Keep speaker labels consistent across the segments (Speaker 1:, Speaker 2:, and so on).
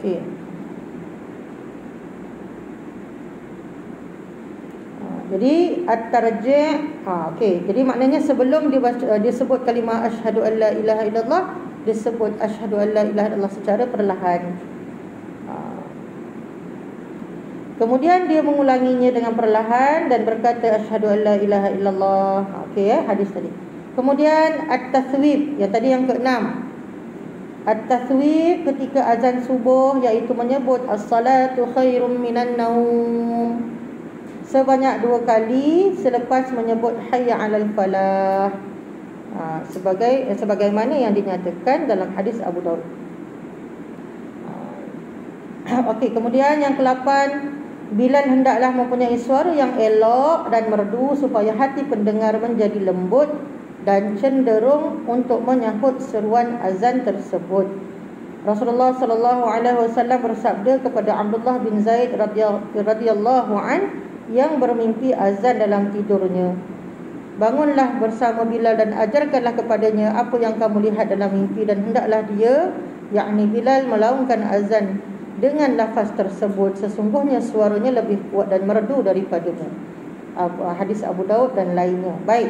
Speaker 1: Okey. Jadi at-tarji', okey. Jadi maknanya sebelum dia sebut kalimah asyhadu an la ilaha illallah, dia sebut asyhadu an la ilaha illallah secara perlahan. Kemudian dia mengulanginya dengan perlahan dan berkata asyhadu an la ilaha illallah. Okey ya, hadis tadi. Kemudian at-tathwib, yang tadi yang keenam. At-tathwib ketika azan subuh, iaitu menyebut as-salatu khairum minan naum sebanyak 2 kali selepas menyebut hayya 'alal falah, sebagaimana yang dinyatakan dalam hadis Abu Daud. Okey, kemudian yang ke-8, Bilal hendaklah mempunyai suara yang elok dan merdu supaya hati pendengar menjadi lembut dan cenderung untuk menyahut seruan azan tersebut. Rasulullah sallallahu alaihi wasallam bersabda kepada Abdullah bin Zaid radhiyallahu an yang bermimpi azan dalam tidurnya, bangunlah bersama Bilal dan ajarkanlah kepadanya apa yang kamu lihat dalam mimpi, dan hendaklah dia, yakni Bilal, melaungkan azan dengan lafaz tersebut, sesungguhnya suaranya lebih kuat dan merdu daripadamu. Hadis Abu Daud dan lainnya. Baik,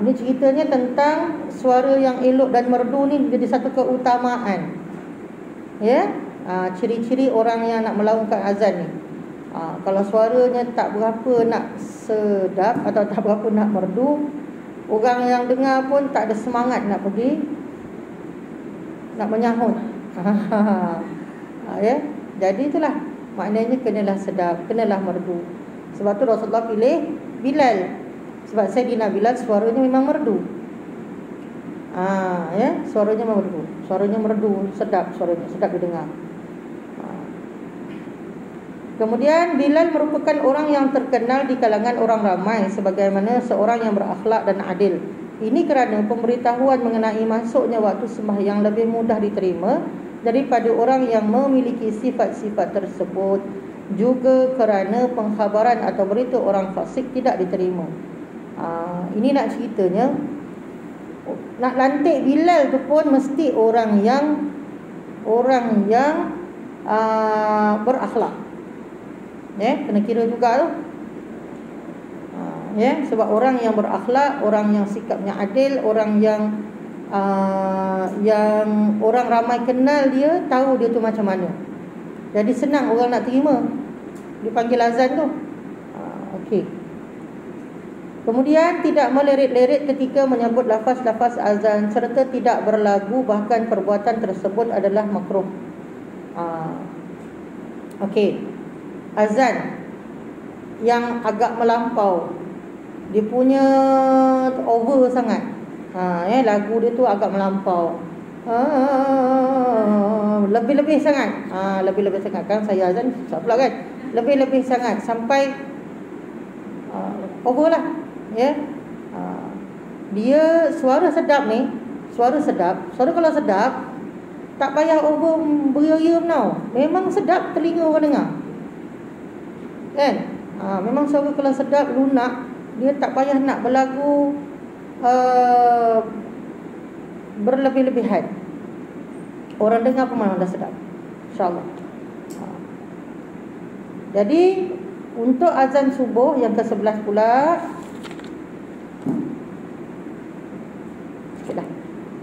Speaker 1: ini ceritanya tentang suara yang elok dan merdu ni jadi satu keutamaan, ya. Ciri-ciri orang yang nak melaungkan azan ni, kalau suaranya tak berapa nak sedap atau tak berapa nak merdu, orang yang dengar pun tak ada semangat nak pergi nak menyahut. Ya, jadi itulah maknanya, kenalah sedap, kenalah merdu. Sebab tu Rasulullah pilih Bilal, sebab Sayyidina Bilal suaranya memang merdu. Ya, suaranya merdu, suaranya merdu, sedap, suaranya sedap didengar. Kemudian Bilal merupakan orang yang terkenal di kalangan orang ramai sebagaimana seorang yang berakhlak dan adil. Ini kerana pemberitahuan mengenai masuknya waktu sembahyang lebih mudah diterima daripada orang yang memiliki sifat-sifat tersebut. Juga kerana pengkhabaran atau berita orang fasik tidak diterima. Ini nak ceritanya, nak lantik Bilal tu pun mesti orang yang berakhlak. Ya, kena kira juga tu. Ya, sebab orang yang berakhlak, orang yang sikapnya adil, orang yang orang ramai kenal dia, tahu dia tu macam mana. Jadi senang orang nak terima dipanggil azan tu. Okey. Kemudian tidak melerit-lerit ketika menyebut lafaz-lafaz azan serta tidak berlagu, bahkan perbuatan tersebut adalah makruh. Okey. Azan yang agak melampau, dia punya over sangat, lagu dia tu agak melampau, lebih-lebih sangat, lebih-lebih sangat. Kan saya azan susah pula kan, lebih-lebih sangat sampai over lah, ya. Dia suara sedap ni, suara kalau sedap tak payah over beriam tau, memang sedap telinga orang dengar. Kan? Memang suara kalau sedap, lunak, dia tak payah nak berlagu berlebih-lebihan. Orang dengar pun memang dah sedap, InsyaAllah. Jadi untuk azan subuh yang ke-11 pula,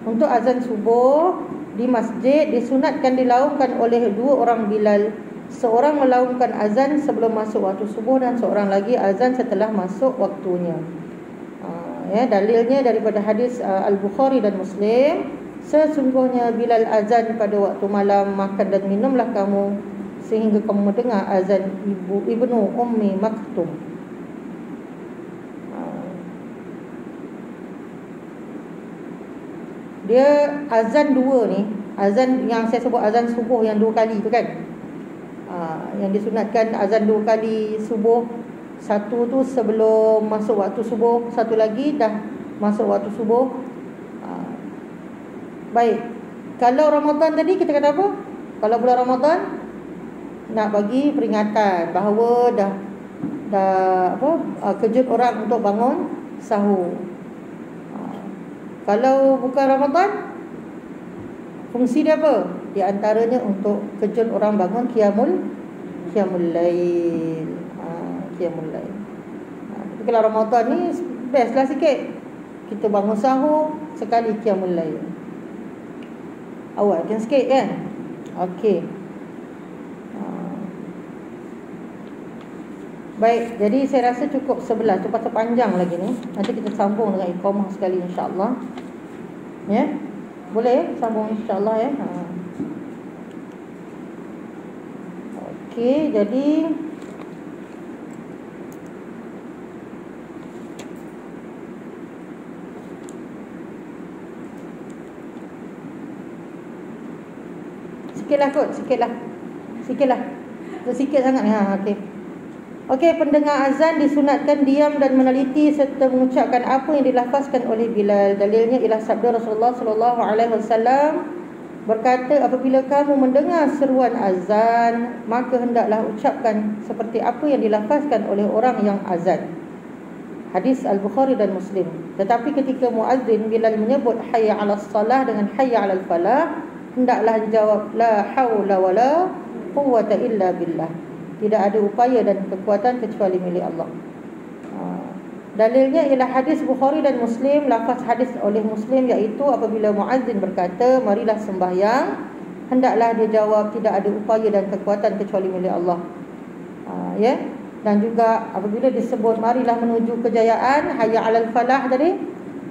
Speaker 1: untuk azan subuh di masjid disunatkan dilaungkan oleh 2 orang Bilal. Seorang melaungkan azan sebelum masuk waktu subuh dan seorang lagi azan setelah masuk waktunya. Ya, dalilnya daripada hadis Al-Bukhari dan Muslim, sesungguhnya Bilal azan pada waktu malam, makan dan minumlah kamu sehingga kamu mendengar azan Ibnu Ummi Maktum. Dia azan 2 ni, azan yang saya sebut azan subuh yang 2 kali tu kan, yang disunatkan azan 2 kali subuh. Satu tu sebelum masuk waktu subuh, satu lagi dah masuk waktu subuh. Baik, kalau Ramadan tadi kita kata apa? Kalau bulan Ramadan nak bagi peringatan bahawa dah kejut orang untuk bangun sahur. Kalau bukan Ramadan, Fungsi dia apa? Di antaranya untuk kejut orang bangun qiyamul lail. Qiyamul lail. Tapi kalau Ramadan ni best lah sikit. Kita bangun sahur, sekali qiyamul lail. Awal kan sikit kan? Okey. Baik, jadi saya rasa cukup 11 tu, pasal panjang lagi ni. Nanti kita sambung dengan iqamah sekali insya-Allah. Ya? Boleh sambung insya-Allah ya. Okey, jadi sikitlah. Sikit sangat ni. Okey. Okey, pendengar azan disunatkan diam dan meneliti serta mengucapkan apa yang dilafazkan oleh Bilal. Dalilnya ialah sabda Rasulullah sallallahu alaihi wasallam berkata, apabila kamu mendengar seruan azan, maka hendaklah ucapkan seperti apa yang dilafazkan oleh orang yang azan. Hadis Al-Bukhari dan Muslim. Tetapi ketika muazzin Bilal menyebut hayya 'alas salah dengan hayya 'alal falah, hendaklah jawab la haula wala quwwata illa billah. Tidak ada upaya dan kekuatan kecuali milik Allah. Dalilnya ialah hadis Bukhari dan Muslim. Lafaz hadis oleh Muslim iaitu apabila muazzin berkata marilah sembahyang, hendaklah dia jawab tidak ada upaya dan kekuatan kecuali milik Allah. Ya. Dan juga apabila disebut marilah menuju kejayaan, hayya 'alal falah tadi,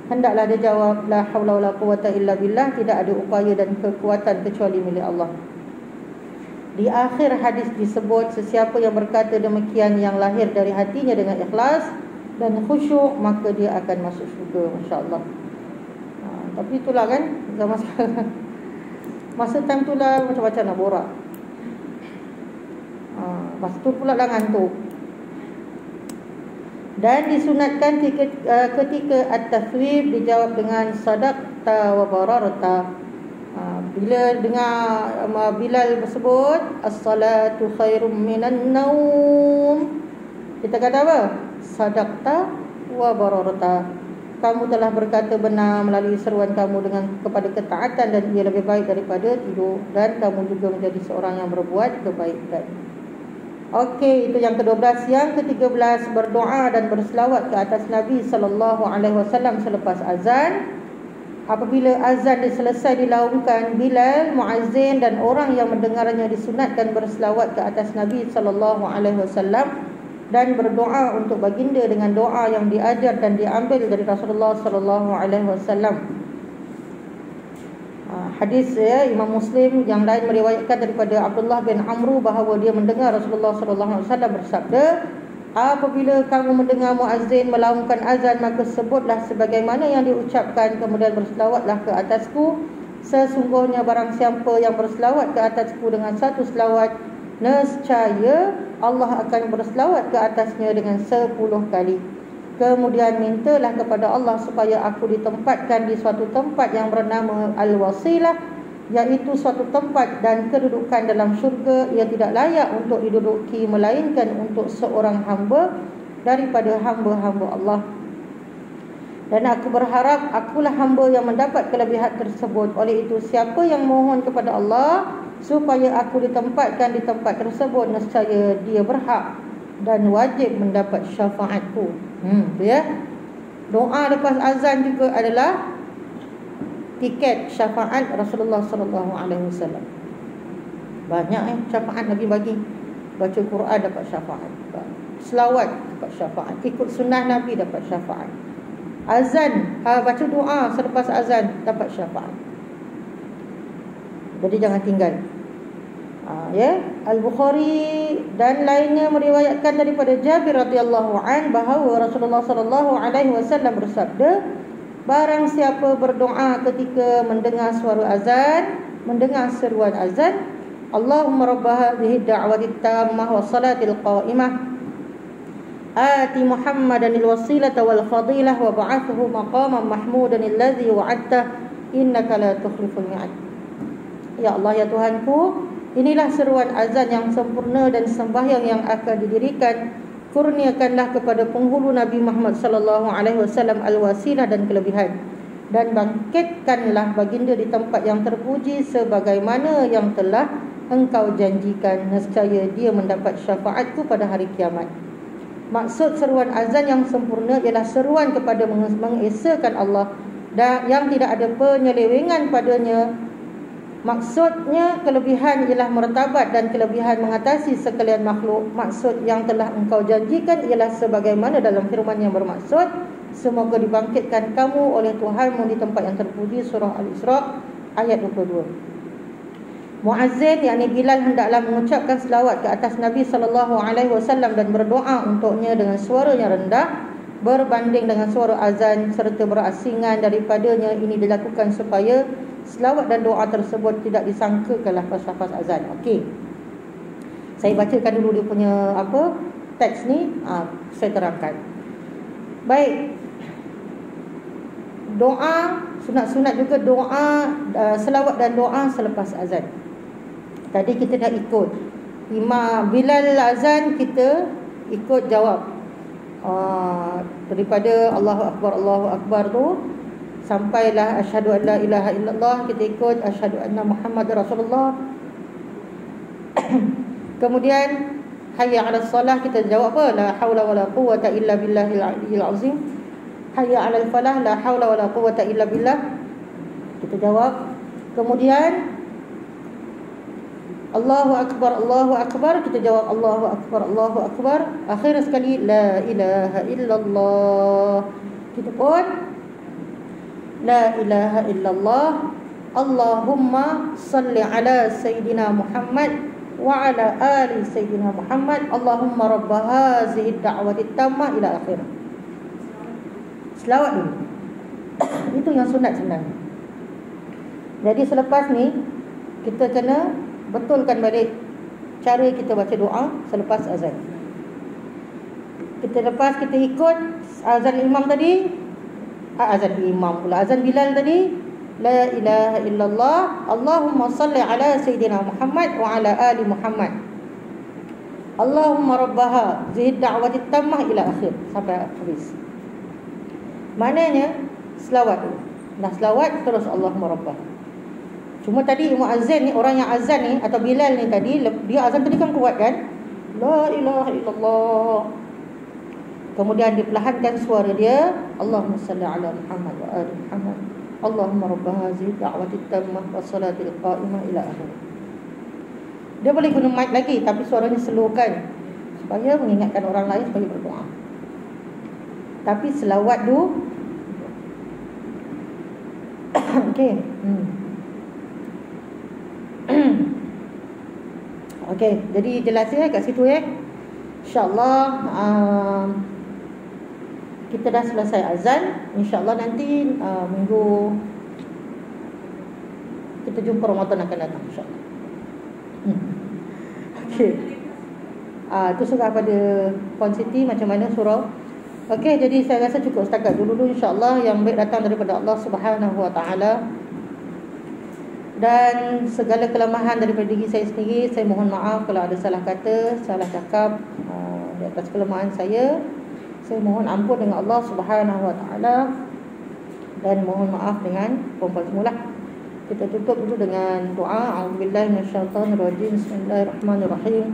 Speaker 1: hendaklah dia jawab la haula wala quwwata illa billah, tidak ada upaya dan kekuatan kecuali milik Allah. Di akhir hadis disebut sesiapa yang berkata demikian yang lahir dari hatinya dengan ikhlas dan khusyuk, maka dia akan masuk syurga, masya-Allah. Tapi itulah kan zaman sekarang. Masa time tu lah macam-macam nak borak. Masa tu pula lah ngantuk. Dan disunatkan ketika at-taswib dijawab dengan sadaqta wa bararta. Bila dengar Bilal bersebut as-salatu khairum minan naum, kita kata apa? Sadaqta wa bararta. Kamu telah berkata benar melalui seruan kamu dengan kepada ketaatan, dan ia lebih baik daripada tidur, dan kamu juga menjadi seorang yang berbuat kebaikan. Okey, itu yang ke-12. Yang ke-13, berdoa dan berselawat ke atas Nabi sallallahu alaihi wasallam selepas azan. Apabila azan selesai dilaungkan, Bilal, muazzin dan orang yang mendengarnya disunatkan berselawat ke atas Nabi sallallahu alaihi wasallam dan berdoa untuk baginda dengan doa yang diajar dan diambil dari Rasulullah sallallahu alaihi wasallam. Hadis Imam Muslim yang lain meriwayatkan daripada Abdullah bin Amr bahawa dia mendengar Rasulullah sallallahu alaihi wasallam bersabda, apabila kamu mendengar muazzin melaungkan azan, maka sebutlah sebagaimana yang diucapkan, kemudian berselawatlah ke atasku. Sesungguhnya barang siapa yang berselawat ke atasku dengan satu selawat, nescaya Allah akan berselawat ke atasnya dengan 10 kali. Kemudian mintalah kepada Allah supaya aku ditempatkan di suatu tempat yang bernama Al-Wasilah, iaitu suatu tempat dan kedudukan dalam syurga yang tidak layak untuk diduduki melainkan untuk seorang hamba daripada hamba-hamba Allah. Dan aku berharap akulah hamba yang mendapat kelebihan tersebut. Oleh itu, siapa yang mohon kepada Allah supaya aku ditempatkan di tempat tersebut, nescaya dia berhak dan wajib mendapat syafaatku. Ya. Doa lepas azan juga adalah tiket syafaat Rasulullah sallallahu alaihi wasallam. Banyak syafaat Nabi bagi. Baca Quran dapat syafaat, selawat dapat syafaat, ikut sunnah Nabi dapat syafaat. Azan, baca doa selepas azan dapat syafaat. Jadi jangan tinggal. Ya, Al-Bukhari dan lainnya meriwayatkan daripada Jabir radhiyallahu an bahawa Rasulullah sallallahu alaihi wasallam bersabda, barang siapa berdoa ketika mendengar suara azan, mendengar seruan azan, Allahumma rabb hadhihi ad-da'wati at-tammah wa salatil qa'imah ati Muhammadan al-wasilata wal fadilah wa ba'athu maqaman mahmudan alladhi wa'adta innaka la tukhliful mi'ad. Ya Allah, ya Tuhanku, inilah seruan azan yang sempurna dan sembahyang yang akan didirikan. Kurniakanlah kepada penghulu Nabi Muhammad sallallahu alaihi wasallam al-wasilah dan kelebihan. dan bangkitkanlah baginda di tempat yang terpuji sebagaimana yang telah engkau janjikan, nescaya dia mendapat syafaatku pada hari kiamat. Maksud seruan azan yang sempurna ialah seruan kepada mengesakan Allah dan yang tidak ada penyelewengan padanya. Maksudnya kelebihan ialah martabat dan kelebihan mengatasi sekalian makhluk. Maksud yang telah engkau janjikan ialah sebagaimana dalam firman yang bermaksud, semoga dibangkitkan kamu oleh Tuhanmu di tempat yang terpuji. Surah Al-Isra ayat 22. Muazzin, yakni Bilal, hendaklah mengucapkan selawat ke atas Nabi SAW dan berdoa untuknya dengan suara yang rendah berbanding dengan suara azan serta berasingan daripadanya. Ini dilakukan supaya selawat dan doa tersebut tidak disangkakanlah pas azan. Okey, saya bacakan dulu dia punya teks ni, saya terangkan. Baik, doa sunat-sunat juga doa, selawat dan doa selepas azan. Tadi kita dah ikut Imam Bilal azan, kita ikut jawab daripada Allahu Akbar tu sampailah asyhadu an la ilaha illallah, kita ikut asyhadu anna Muhammadar Rasulullah. Kemudian hayya 'alas salah, kita jawab apa? La haula wala quwwata illa billahil aliyyil azim. Hayya 'alal falah, la haula wala quwwata illa billah, kita jawab. Kemudian Allahu Akbar, kita jawab Allahu Akbar. Akhir sekali la ilaha illallah, kita pun la ilaha illallah. Allahumma salli ala Sayyidina Muhammad wa ala ali Sayyidina Muhammad. Allahumma rabba hazihi da'wati tammah ila akhir. Selawat dulu. Itu yang sunat sebenarnya. Jadi selepas ni kita kena betulkan balik cara kita baca doa selepas azan. Kita ikut azan imam tadi, azan Bilal tadi, la ilaha illallah, Allahumma salli ala Sayyidina Muhammad wa ala ali Muhammad, Allahumma rabbaha zid da'wati tammah ila akhir, sampai habis. Maknanya selawat. Nah, selawat terus Allahumma rabbaha. Cuma tadi muazzin ni, orang yang azan ni atau Bilal ni tadi, dia azan tadi kan kuat kan, la ilaha illallah. Kemudian diperlahankan suara dia, Allahumma salli ala Muhammad wa ali Muhammad, Allahumma rabb hadhihi da'wati tammah wa salatil qa'imah ila akhir. Dia boleh guna mic lagi tapi suaranya slowkan supaya mengingatkan orang lain supaya berdoa. Tapi selawat tu okey. Okey, jadi jelas ya kat situ ya. InsyaAllah kita dah selesai azan. InsyaAllah nanti minggu kita jumpa Ramadan akan datang, insyaAllah. Okey. Itu surah pada Puan Siti macam mana surah. Okey, jadi saya rasa cukup setakat dulu insyaAllah. Yang baik datang daripada Allah Subhanahu Wa Taala. Dan segala kelemahan daripada diri saya sendiri, saya mohon maaf kalau ada salah kata, salah cakap di atas kelemahan saya. Saya mohon ampun dengan Allah Subhanahu Wa Taala dan mohon maaf dengan perempuan semula. Kita tutup dulu dengan doa. A'udzubillahi minasyaitonirrajim. Bismillahirrahmanirrahim.